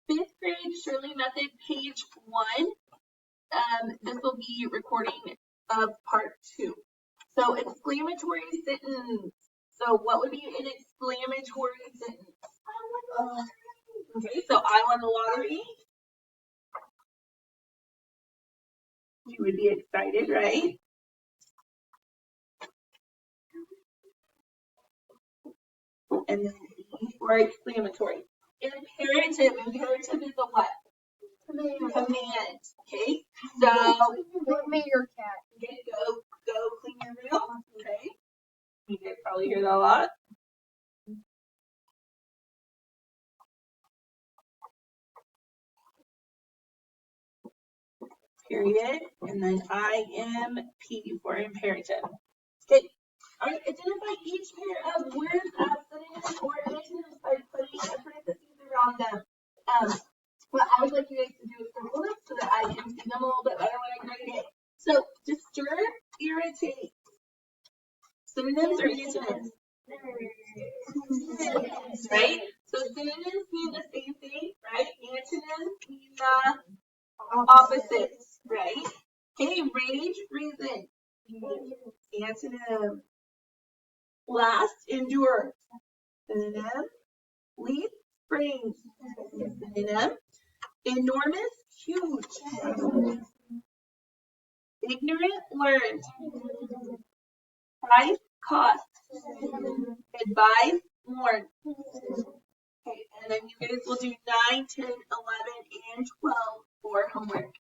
Fifth grade Shurley method, page 1. This will be recording of part 2. So exclamatory sentence. So what would be an exclamatory sentence? Okay, so I won the lottery. You would be excited, right? And then E for exclamatory. Imperative. Imperative is a what? Command. Okay. So me your cat. Okay, go clean your room. Okay. You guys probably hear that a lot. Period. And then IMP for imperative. Okay. All right, identify each pair of words as synonyms or antonyms by putting a parentheses around them. What I would like you guys to do is circle this so that I can see them a little bit better when I grade it. So, disturb, irritate. Synonyms or antonyms? Synonyms, right? So, synonyms mean the same thing, right? Antonyms mean the opposites, right? Okay, rage, reason. Antonym. Last, endure. Synonym. Leaf, spring. Synonym. Enormous, huge. Ignorant, learned. Price, cost. Advise, mourn. Okay, and then you guys will do 9, 10, 11, and 12 for homework.